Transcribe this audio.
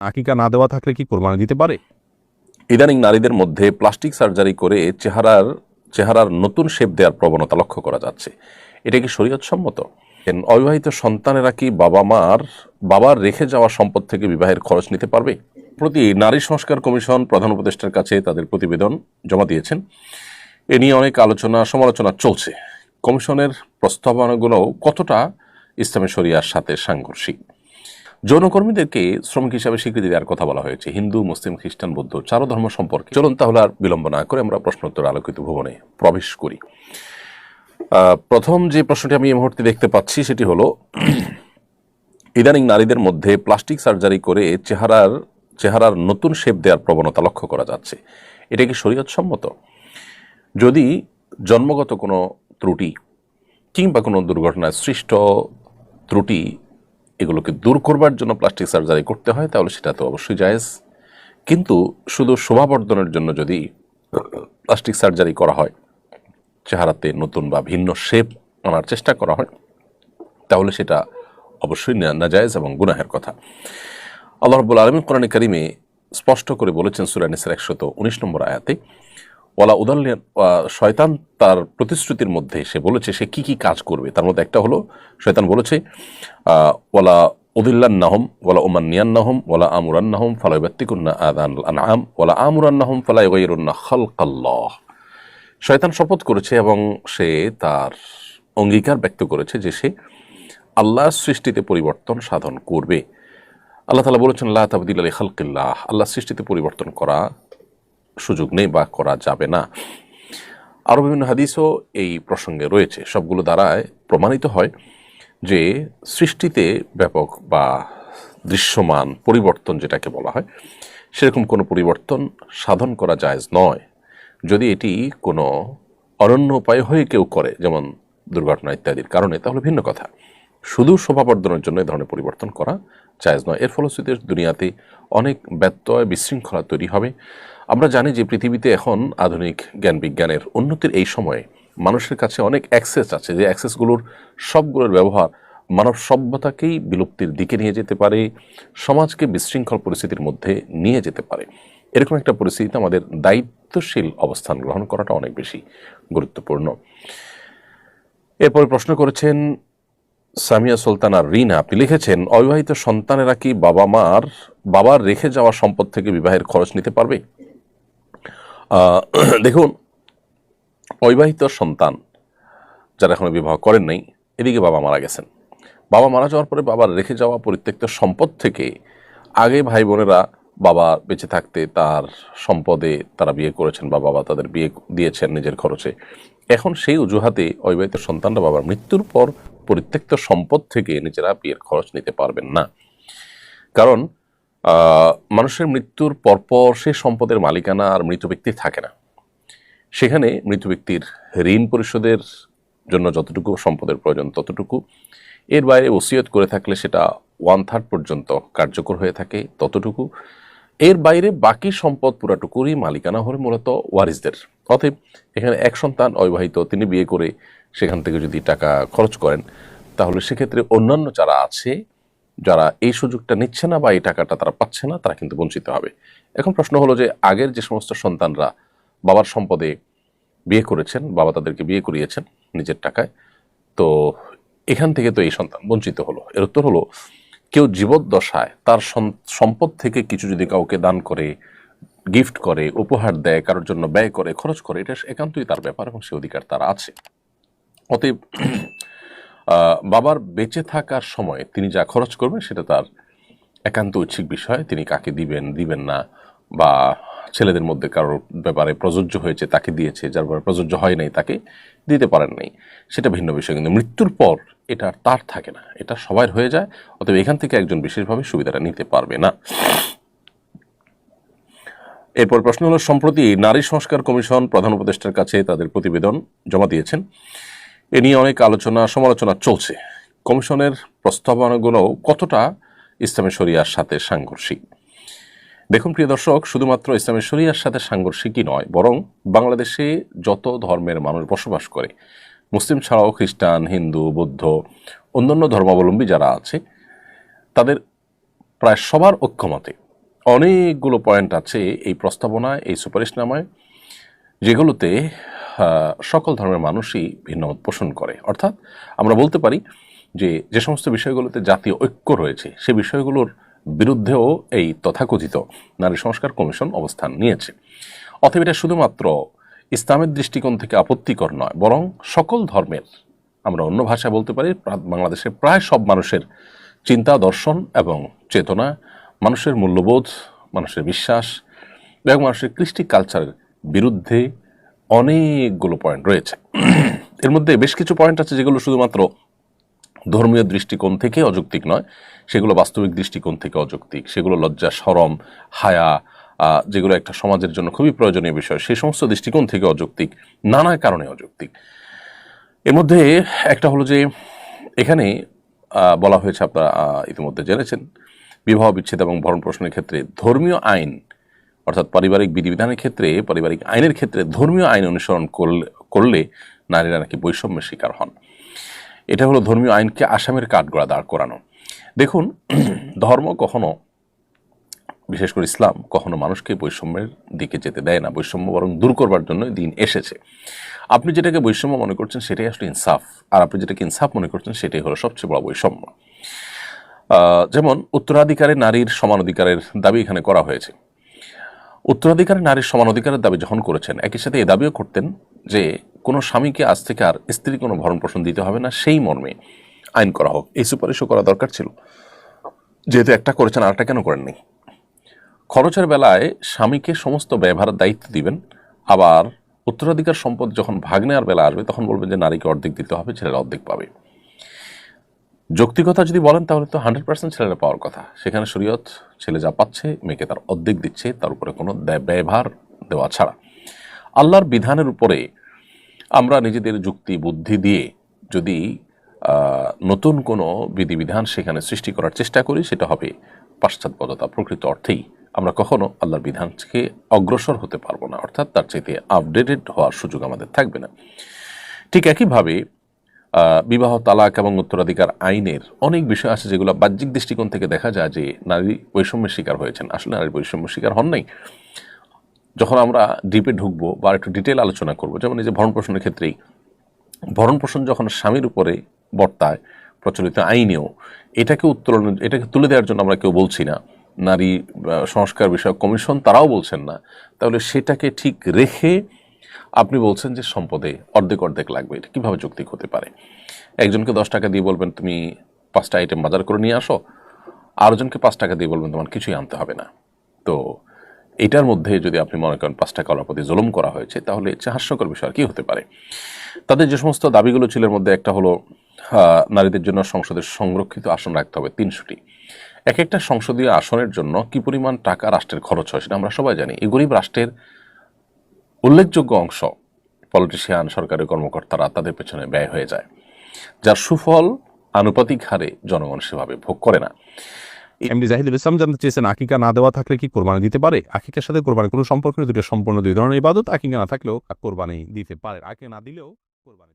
আকিকা না দেওয়া থাকলে কি কোরবানি দিতে পারে? ইদানিং নারীদের মধ্যে প্লাস্টিক সার্জারি করে চেহারার নতুন শেপ দেওয়ার প্রবণতা লক্ষ্য করা যাচ্ছে। এটা কি শরীয়ত সম্মত? অবিবাহিত সন্তানেরা কি বাবার রেখে যাওয়া সম্পদ থেকে বিবাহের খরচ নিতে পারবে? প্রতি নারী সংস্কার কমিশন প্রধান উপদেষ্টার কাছে তাদের প্রতিবেদন জমা দিয়েছেন। এ নিয়ে অনেক সমালোচনা চলছে। কমিশনের প্রস্তাবনাগুলো কতটা ইসলামী শরিয়ার সাথে সাংঘর্ষিক? যৌনকর্মীদেরকে শ্রমিক হিসাবে স্বীকৃতি দেওয়ার কথা বলা হয়েছে হিন্দু, মুসলিম, খ্রিস্টান, বৌদ্ধ চারো ধর্ম সম্পর্কে। চলুন তাহলে আর বিলম্ব না করে আমরা প্রশ্নোত্তর আলোকিত ভুবনে প্রবেশ করি। প্রথম যে প্রশ্নটি আমি এই মুহূর্তে দেখতে পাচ্ছি সেটি হলো, ইদানিং নারীদের মধ্যে প্লাস্টিক সার্জারি করে চেহারার নতুন শেপ দেওয়ার প্রবণতা লক্ষ্য করা যাচ্ছে। এটা কি শরীয়ত সম্মত? যদি জন্মগত কোনো ত্রুটি কিংবা কোনো দুর্ঘটনায় সৃষ্ট ত্রুটি এগুলোকে দূর করবার জন্য প্লাস্টিক সার্জারি করতে হয় তাহলে সেটা তো অবশ্যই জায়েজ। কিন্তু শুধু শোভাবর্ধনের জন্য যদি প্লাস্টিক সার্জারি করা হয়, চেহারাতে নতুন বা ভিন্ন শেপ আনার চেষ্টা করা হয়, তাহলে সেটা অবশ্যই নাজায়েজ এবং গুনাহের কথা। আল্লাহ রাব্বুল আলামিন কোরআনে কারিমে স্পষ্ট করে বলেছেন সূরা নিসার 119 নম্বর আয়াতে, ওয়ালা উদাল্লিন, শয়তান তার প্রতিশ্রুতির মধ্যে সে বলেছে সে কি কি কাজ করবে। তার মধ্যে একটা হলো, শয়তান বলেছে ওয়ালা উদিল্লান্নাহুম ওয়ালা উমান্নিয়ান্নাহুম ওয়ালা আমুরান্নাহুম ফালা ইউবাত্তিকুন্না আযানাল আনআম ওয়ালা আমুরান্নাহুম ফালা ইউগাইয়িরুন্না খালকাল্লাহ। শয়তান শপথ করেছে এবং সে তার অঙ্গীকার ব্যক্ত করেছে যে সে আল্লাহর সৃষ্টিতে পরিবর্তন সাধন করবে। আল্লাহ তাআলা বলেছেন লা তাবদীলা লিখালকিল্লাহ, আল্লাহর সৃষ্টিতে পরিবর্তন করা সুযোগ নেই বা করা যাবে না। আরও বিভিন্ন হাদিসও এই প্রসঙ্গে রয়েছে। সবগুলো দ্বারায় প্রমাণিত হয় যে সৃষ্টিতে ব্যাপক বা দৃশ্যমান পরিবর্তন যেটাকে বলা হয়, সেরকম কোনো পরিবর্তন সাধন করা জায়েজ নয়। যদি এটি কোনো অনন্য উপায় হয়ে কেউ করে, যেমন দুর্ঘটনা ইত্যাদির কারণে, তাহলে ভিন্ন কথা। শুধু শোভাবর্ধনের জন্য এই ধরনের পরিবর্তন করা জায়েজ নয়। এর ফলশ্রুতিতে দুনিয়াতে অনেক ব্যত্যয়, বিশৃঙ্খলা তৈরি হবে। আমরা জানি যে পৃথিবীতে এখন আধুনিক জ্ঞান বিজ্ঞানের উন্নতির এই সময়ে মানুষের কাছে অনেক অ্যাক্সেস আছে, যে অ্যাক্সেসগুলোর সবগুলোর ব্যবহার মানব সভ্যতাকেই বিলুপ্তির দিকে নিয়ে যেতে পারে, সমাজকে বিশৃঙ্খল পরিস্থিতির মধ্যে নিয়ে যেতে পারে। এরকম একটা পরিস্থিতিতে আমাদের দায়িত্বশীল অবস্থান গ্রহণ করাটা অনেক বেশি গুরুত্বপূর্ণ। এরপরে প্রশ্ন করেছেন সামিয়া সুলতানা রিনা, আপনি লিখেছেন অবিবাহিত সন্তানেরা কি বাবার রেখে যাওয়া সম্পদ থেকে বিবাহের খরচ নিতে পারবে? দেখুন, অবিবাহিত সন্তান যারা এখনো বিবাহ করেন নাই, এদিকে বাবা মারা গেছেন, বাবা মারা যাওয়ার পরে বাবার রেখে যাওয়া পরিত্যক্ত সম্পদ থেকে আগে ভাই বোনেরা বাবা বেঁচে থাকতে তার সম্পদে তারা বিয়ে করেছেন বা বাবা তাদের বিয়ে দিয়েছেন নিজের খরচে, এখন সেই অজুহাতে অবিবাহিত সন্তানরা বাবার মৃত্যুর পর পরিত্যক্ত সম্পদ থেকে নিজেরা বিয়ের খরচ নিতে পারবেন না। কারণ মানুষের মৃত্যুর পরপর সেই সম্পদের মালিকানা আর মৃত ব্যক্তির থাকে না। সেখানে মৃত ব্যক্তির ঋণ পরিশোধের জন্য যতটুকু সম্পদের প্রয়োজন ততটুকু, এর বাইরে ওসিয়ত করে থাকলে সেটা 1/3 পর্যন্ত কার্যকর হয়ে থাকে ততটুকু, এর বাইরে বাকি সম্পদ পুরাটুকুরই মালিকানা হলে মূলত ওয়ারিসদের। অতএব এখানে এক সন্তান অবিবাহিত, তিনি বিয়ে করে সেখান থেকে যদি টাকা খরচ করেন, তাহলে সেক্ষেত্রে অন্যান্য যারা আছে, যারা এই সুযোগটা নিচ্ছে না বা এই টাকাটা তারা পাচ্ছে না, তারা কিন্তু বঞ্চিত হবে। এখন প্রশ্ন হলো যে আগের যে সমস্ত সন্তানরা বাবার সম্পদে বিয়ে করেছেন, বাবা তাদেরকে বিয়ে করিয়েছেন নিজের টাকায়, তো এখান থেকে তো এই সন্তান বঞ্চিত হলো। এর উত্তর হলো, কেউ জীবদ্দশায় তার সম্পদ থেকে কিছু যদি কাউকে দান করে, গিফট করে, উপহার দেয়, কারোর জন্য ব্যয় করে, খরচ করে, এটা একান্তই তার ব্যাপার এবং সে অধিকার তার আছে। অতএব বাবার বেঁচে থাকার সময় তিনি যা খরচ করবেন সেটা তার একান্ত ঐচ্ছিক বিষয়। তিনি কাকে দিবেন না, বা ছেলেদের মধ্যে কারোর ব্যাপারে প্রযোজ্য হয়েছে তাকে দিয়েছে, যার ব্যাপারে প্রযোজ্য হয় নাই তাকে দিতে পারেন নাই, সেটা ভিন্ন বিষয়। কিন্তু মৃত্যুর পর এটা তার থাকে না, এটা সবার হয়ে যায়। অতএব এখান থেকে একজন বিশেষভাবে সুবিধাটা নিতে পারবে না। এরপর প্রশ্ন হলো, সম্প্রতি নারী সংস্কার কমিশন প্রধান উপদেষ্টার কাছে তাদের প্রতিবেদন জমা দিয়েছেন। এ নিয়ে অনেক সমালোচনা চলছে। কমিশনের প্রস্তাবনাগুলো কতটা ইসলামী শরিয়ার সাথে সাংঘর্ষিক? দেখুন প্রিয় দর্শক, শুধুমাত্র ইসলামী শরিয়ার সাথে সাংঘর্ষিকই নয়, বরং বাংলাদেশে যত ধর্মের মানুষ বসবাস করে, মুসলিম ছাড়াও খ্রিস্টান, হিন্দু, বৌদ্ধ, অন্যান্য ধর্মাবলম্বী যারা আছে, তাদের প্রায় সবার ঐক্যমতে অনেকগুলো পয়েন্ট আছে এই প্রস্তাবনায়, এই সুপারিশনামায়, যেগুলোতে সকল ধর্মের মানুষই ভিন্ন মত পোষণ করে। অর্থাৎ আমরা বলতে পারি যে যে সমস্ত বিষয়গুলোতে জাতীয় ঐক্য রয়েছে সে বিষয়গুলোর বিরুদ্ধেও এই তথাকথিত নারী সংস্কার কমিশন অবস্থান নিয়েছে। অতএব এটা শুধুমাত্র ইসলামের দৃষ্টিকোণ থেকে আপত্তিকর নয়, বরং সকল ধর্মের, আমরা অন্য ভাষায় বলতে পারি বাংলাদেশের প্রায় সব মানুষের চিন্তা, দর্শন এবং চেতনা, মানুষের মূল্যবোধ, মানুষের বিশ্বাস এবং মানুষের কৃষ্টি কালচারের বিরুদ্ধে অনেকগুলো পয়েন্ট রয়েছে। এর মধ্যে বেশ কিছু পয়েন্ট আছে যেগুলো শুধুমাত্র ধর্মীয় দৃষ্টিকোণ থেকে অযৌক্তিক নয়, সেগুলো বাস্তবিক দৃষ্টিকোণ থেকে অযৌক্তিক, সেগুলো লজ্জা, শরম, হায়া, যেগুলো একটা সমাজের জন্য খুবই প্রয়োজনীয় বিষয়, সেই সমস্ত দৃষ্টিকোণ থেকে অযৌক্তিক, নানা কারণে অযৌক্তিক। এর মধ্যে একটা হলো যে এখানে বলা হয়েছে, আপনারা ইতিমধ্যে জেনেছেন, বিবাহ বিচ্ছেদ এবং ভরণ পোষণের ক্ষেত্রে ধর্মীয় আইন, অর্থাৎ পারিবারিক বিধিবিধানের ক্ষেত্রে, পারিবারিক আইনের ক্ষেত্রে ধর্মীয় আইন অনুসরণ করলে নারীরা নাকি বৈষম্যের শিকার হন। এটা হলো ধর্মীয় আইনকে আসামের কাঠগড়া দাঁড় করানো। দেখুন, ধর্ম কখনো, বিশেষ করে ইসলাম, কখনো মানুষকে বৈষম্যের দিকে যেতে দেয় না, বৈষম্য বরং দূর করবার জন্য দিন এসেছে। আপনি যেটাকে বৈষম্য মনে করছেন সেটাই আসলে ইনসাফ, আর আপনি যেটাকে ইনসাফ মনে করছেন সেটাই হলো সবচেয়ে বড় বৈষম্য। যেমন উত্তরাধিকারে নারীর সমান অধিকারের দাবি এখানে করা হয়েছে। উত্তরাধিকারে নারীর সমান অধিকারের দাবি যখন করেছেন, একই সাথে এই দাবিও করতেন যে কোনো স্বামীকে আজ থেকে আর স্ত্রী কোনো ভরণ পোষণ দিতে হবে না, সেই মর্মে আইন করা হোক। এই সুপারিশও করা দরকার ছিল, যেহেতু একটা করেছেন আর একটা কেন করেননি। খরচের বেলায় স্বামীকে সমস্ত ব্যয়ভারের দায়িত্ব দিবেন, আবার উত্তরাধিকার সম্পদ যখন ভাগ নেওয়ার বেলা আসবে তখন বলবেন যে নারীকে অর্ধেক দিতে হবে, ছেলেরা অর্ধেক পাবে। যৌক্তিকতা যদি বলেন তাহলে তো 100% ছেলেরা পাওয়ার কথা। সেখানে শরীয়ত ছেলে যা পাচ্ছে মেয়েকে তার অর্ধেক দিচ্ছে, তার উপরে কোনো ব্যয়ভার দেওয়া ছাড়া। আল্লাহর বিধানের উপরে আমরা নিজেদের যুক্তি বুদ্ধি দিয়ে যদি নতুন কোনো বিধিবিধান সেখানে সৃষ্টি করার চেষ্টা করি, সেটা হবে পাশ্চাত্যপদতা। প্রকৃত অর্থেই আমরা কখনো আল্লাহর বিধান থেকে অগ্রসর হতে পারবো না, অর্থাৎ তার চাইতে আপডেটেড হওয়ার সুযোগ আমাদের থাকবে না। ঠিক একইভাবে বিবাহ, তালাক এবং উত্তরাধিকার আইনের অনেক বিষয় আছে যেগুলো বাহ্যিক দৃষ্টিকোণ থেকে দেখা যায় যে নারী বৈষম্যের শিকার হয়েছেন। আসলে নারী বৈষম্যের শিকার হন নাই। যখন আমরা ডিপে ঢুকবো বা একটু ডিটেল আলোচনা করবো, যেমন এই যে ভরণ পোষণের ক্ষেত্রেই, ভরণ পোষণ যখন স্বামীর উপরে বর্তায় প্রচলিত আইনেও, এটাকে তুলে দেওয়ার জন্য আমরা কেউ বলছি না, নারী সংস্কার বিষয়ক কমিশন তারাও বলছেন না, তাহলে সেটাকে ঠিক রেখে আপনি বলছেন যে সম্পদে অর্ধেক অর্ধেক লাগবে, এটা কীভাবে যৌক্তিক হতে পারে? একজনকে 10 টাকা দিয়ে বলবেন তুমি 5টা আইটেম বাজার করে নিয়ে আসো, আরেকজনকে 5 টাকা দিয়ে বলবেন তোমার কিছুই আনতে হবে না। তো এটার মধ্যে যদি আপনি মনে করেন 5 টাকার প্রতি জুলুম করা হয়েছে, তাহলে হাস্যকর বিষয় আর কি হতে পারে? তাদের যে সমস্ত দাবিগুলো ছিল, এর মধ্যে একটা হলো নারীদের জন্য সংসদে সংরক্ষিত আসন রাখতে হবে 300টি। এক একটা সংসদীয় আসনের জন্য কি পরিমাণ টাকা রাষ্ট্রের খরচ হয় সেটা আমরা সবাই জানি। এই গরিব রাষ্ট্রের উল্লেখযোগ্য অংশ পলিটিশিয়ান, সরকারি কর্মকর্তারা তাদের পেছনে ব্যয় হয়ে যায়, যার সুফল আনুপাতিক হারে জনগণ সেভাবে ভোগ করে না। এমডি জাহিদুল ইসলাম জানতে চেয়েছেন, আকিকা না দেওয়া থাকলে কি কোরবানি দিতে পারে? আকিকার সাথে কোরবানি কোনো সম্পর্ক নেই, দুটো সম্পূর্ণ দুই ধরনের ইবাদত। আকিকা না থাকলেও কোরবানি দিতে পারে, আকিকা না দিলেও কোরবানি